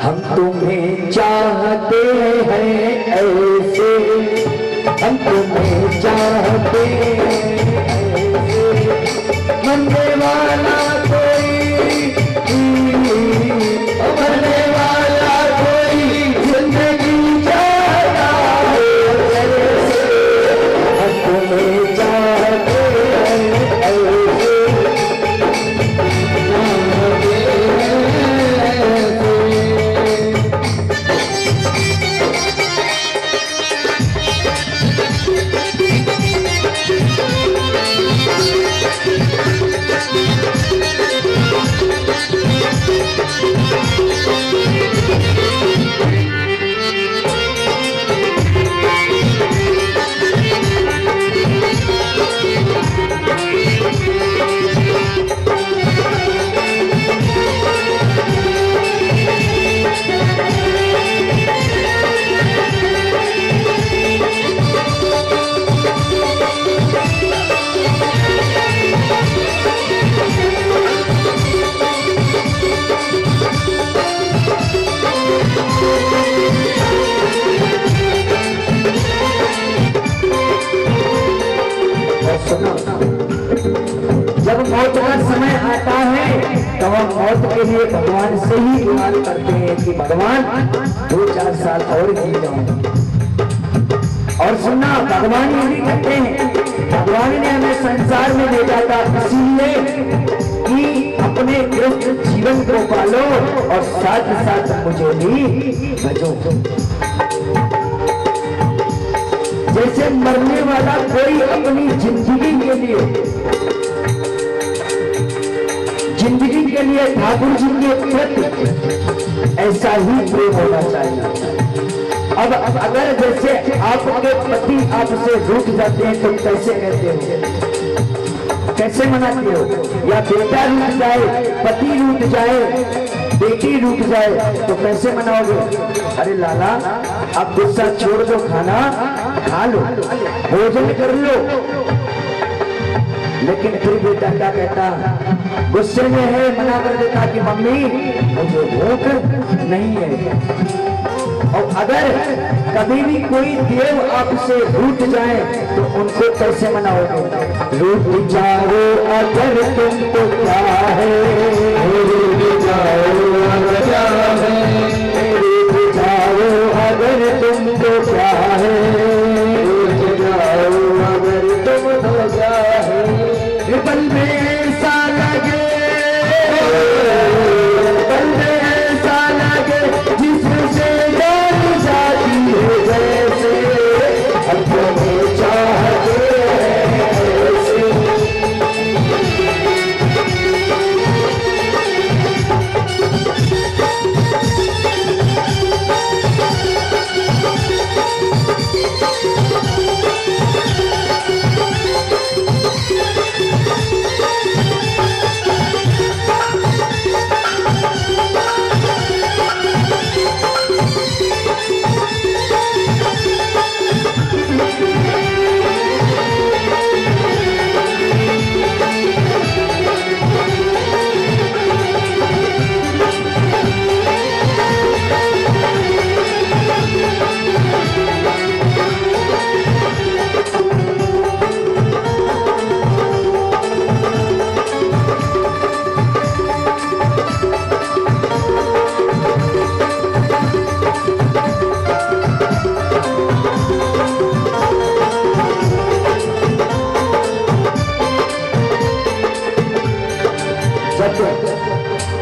हम तुम्हें चाहते हैं ऐसे, हम तुम्हें चाहते हैं ऐसे, मरने वाला कोई, मरने वाला कोई जिंदगी चाहता है ऐसे, हम तुम्हें चाहते हैं ऐसे। जब मौत का समय आता है तो हम मौत के लिए भगवान से ही दुआ करते हैं कि भगवान 2-4 साल और जी जाऊं। और सुनना, भगवान ये भी कहते हैं, भगवान ने हमें संसार में भेजा था इसीलिए कि अपने गृहस्थ जीवन को पालो और साथ साथ मुझे भी भजो। जैसे मरने वाला कोई अपनी जिंदगी के लिए ठाकुर जी के प्रति ऐसा ही प्रेम होना चाहिए। अब अगर जैसे आपके पति आपसे रूठ जाते हैं तो कैसे कहते हो, कैसे मनाते हो? या बेटा रूठ जाए, पति रूठ जाए, बेटी रूठ जाए तो कैसे मनाओगे? अरे लाला, अब गुस्सा छोड़ दो, खाना खा लो, भोजन कर लो। लेकिन फिर बेटा क्या कहता? गुस्से में है, मना कर देता कि मम्मी मुझे भूख नहीं है। और अगर कभी भी कोई देव आपसे रूठ जाए तो उनको कैसे मनाओगे? रूठ जाओ अगर तुमको क्या है, रूठ जाओ अगर क्या है, रूठ जाओ अगर तुमको क्या है, रूठ जाओ अगर तुमको क्या है। पल में ऐसा लगे, पल में ऐसा लगे जिससे जान जाती है जैसे, हम तुम्हें चाहते हैं ऐसे।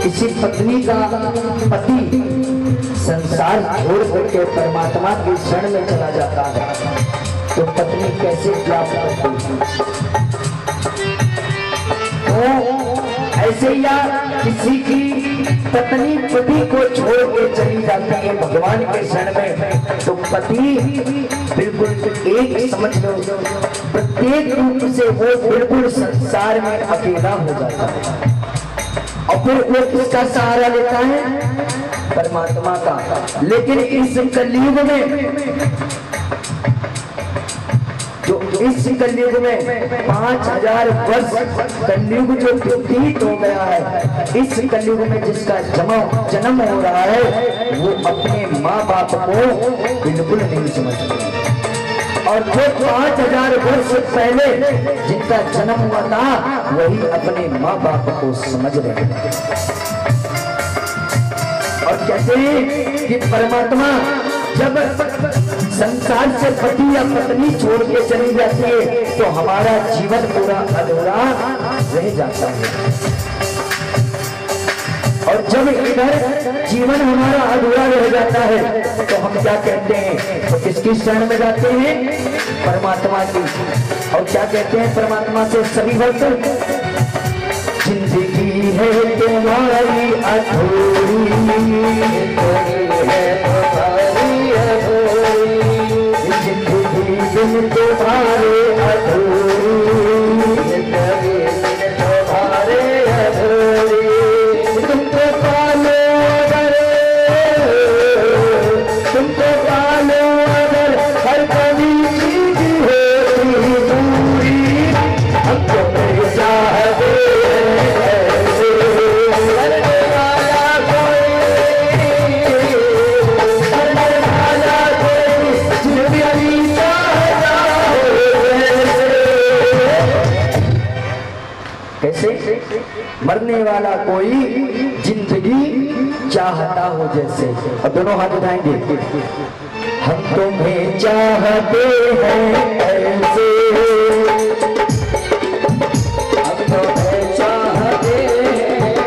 किसी पत्नी का पति संसार छोड़ करके परमात्मा की शरण में चला जाता है तो पत्नी कैसे प्राप्त करती है? ऐसे या किसी की पत्नी पति को छोड़ के चली जाती है भगवान के शरण में तो पति बिल्कुल एक समझ लो प्रत्येक रूप से वो बिल्कुल संसार में अकेला हो जाता है। और फिर वो किसका सहारा लेता है? परमात्मा का। लेकिन इस कलयुग में जो इस कलयुग में 5000 वर्ष कलयुग जो व्यतीत हो गया है, इस कलयुग में जिसका जन्म हो रहा है वो अपने माँ बाप को बिल्कुल नहीं समझते, और जो 5000 वर्ष पहले जिनका जन्म हुआ था वही अपने माँ बाप को समझ रहे हैं। और कहते हैं कि परमात्मा जब संसार से पति या पत्नी छोड़ के चली जाती है तो हमारा जीवन पूरा अधूरा रह जाता है, और जब इधर जीवन हमारा अधूरा रह जाता है तो हम क्या कहते हैं, तो किसकी शरण में जाते हैं, परमात्मा की। और क्या कहते हैं परमात्मा से सभी भक्त, जिंदगी है तुम्हारी अधूरी, जिंदगी बिन तुम्हारे अधूरी, तुम्हारे अधूरी, तुमको पालो अगर हर कभी चीज होती दूरी, हम तो नहीं चाहते मरने वाला कोई जिंदगी चाहता हो जैसे। और दोनों हाथ उठाएंगे, हम तुम्हें चाहते हैं ऐसे, हम तुम्हें चाहते हैं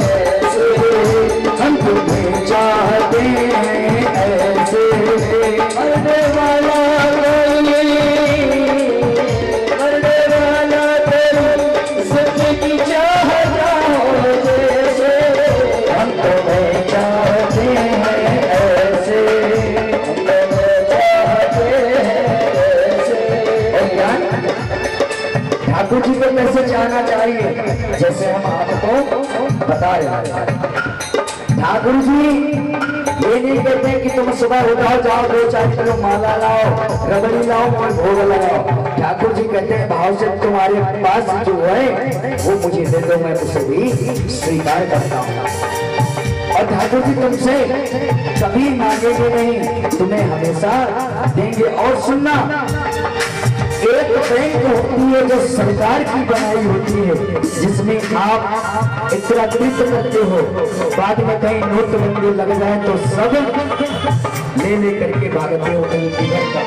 ऐसे, हम तुम्हें चाहते हैं ऐसे, मरने वाला ठाकुर जी को कैसे जाना चाहिए, जैसे हम आपको बता रहे हैं। ठाकुर जी ये नहीं कहते कि तुम सुबह उठाओ, जाओ 2-4 किलो माला लाओ, रबड़ी लाओ और भोग लगाओ। ठाकुर जी कहते हैं भाव से तुम्हारे पास जो है वो मुझे दे दो, मैं उसे भी स्वीकार करता हूँ। और ठाकुर जी तुमसे कभी मांगेंगे नहीं, तुम्हें हमेशा देंगे। और सुनना, एक बैंक होती है जो सरकार की बनाई होती है, जिसमें आप एकत्रित करते हो, बाद में कहीं नोटबंदी लग जाए तो सब ले करके भागते हो कहीं किधर का।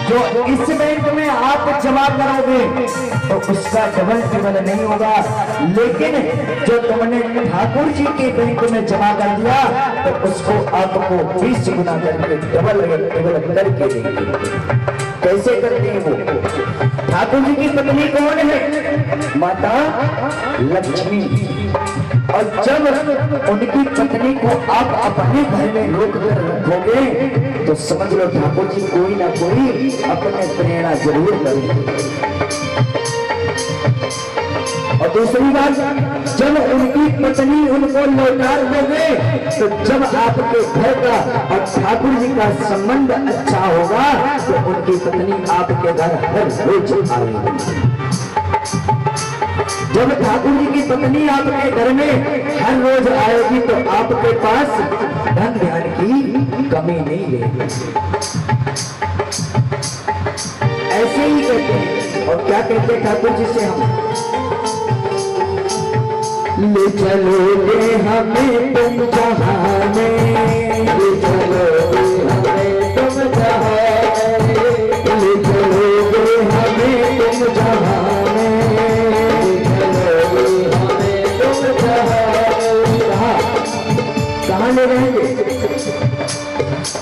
जो इस बैंक में आप जमा करोगे तो उसका डबल नहीं होगा, लेकिन जो तुमने ठाकुर जी के बैंक में जमा कर दिया तो उसको आपको 20 गुना करके डबल करके देंगे। कैसे करते हैं वो? ठाकुर जी की पत्नी कौन है? माता लक्ष्मी। और जब उनकी पत्नी को आप अपने घर में रोक कर रखोगे तो समझ लो ठाकुर जी कोई ना कोई अपने प्रेरणा जरूर करेंगे। और दूसरी बात, जब उनकी पत्नी उनको लौटा दोगे तो जब आपके घर का और ठाकुर जी का संबंध अच्छा होगा तो उनकी पत्नी आपके घर हर रोज आएगी। जब ठाकुर जी की पत्नी आपके घर में हर रोज आएगी तो आपके पास धन ध्यान की कमी नहीं रहेगी। ऐसे ही कहते हैं। और क्या कहते हैं ठाकुर जी से हम, ले चलोगे हमें तुम जहां में, ले चलोगे हमें तुम जहां में, ले चलोगे हमें तुम जहां में, ले चलोगे हमें तुम जहां। कहाँ ले रहेंगे?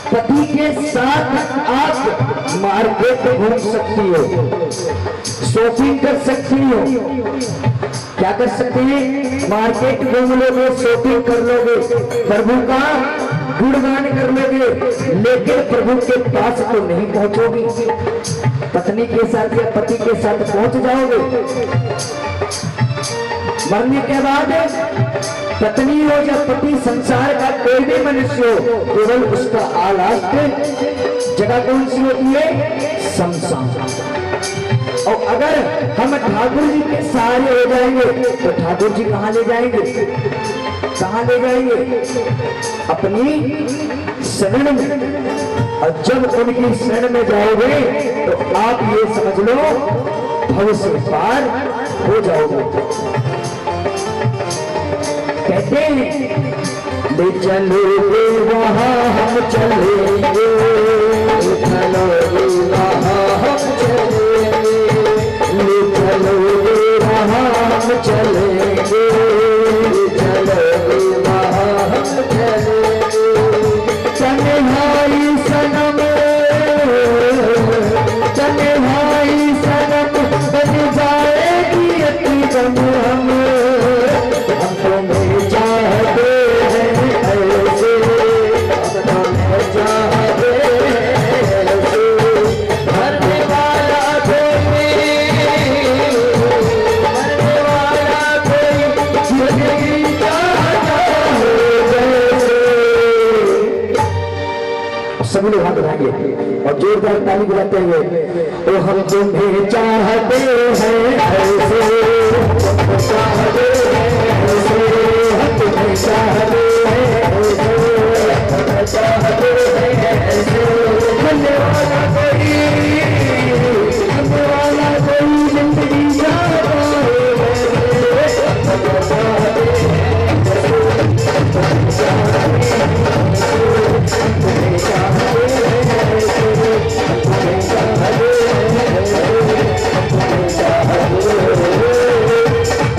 पति के साथ आप मार्केट घूम सकती हो, शॉपिंग कर सकती हो। क्या कर सकते हैं? मार्केट घूम लोगे, शॉपिंग कर लोगे, प्रभु का गुणगान कर लोगे, लेकिन प्रभु के पास तो नहीं पहुंचोगी। पत्नी के साथ या पति के साथ पहुंच जाओगे। मरने के बाद पत्नी हो या पति, संसार का कोई भी मनुष्य सी हो, केवल उसका आलास्ट जगह कौन सी होती है? शमशान। और अगर हम ठाकुर जी के सहारे हो जाएंगे तो ठाकुर जी कहाँ ले जाएंगे? कहाँ ले जाएंगे? अपनी शरण में। और जब उनकी शरण में जाओगे तो आप ये समझ लो भव से पार हो जाओगे। कहते हैं ले चलोगे वहां हम चलेंगे, चलोगे वहां हम चलेंगे, ले चलोगे वहां हम चलेंगे, चलोगे वहां हम चलेंगे। तन्हाई सनम, तन्हाई सनम बन जाएगी अति गम हम तुम्हें चाहते हैं ऐसे, तुम्हें चाहते हैं ऐसे। मरने वाला कोई, मरने वाला कोई जिंदगी चाहता है जैसे। सभी लोग हाथ उठाएंगे और जोरदार ताली बजाते हुए, तो हम तुम्हें चाहते हैं ऐसे,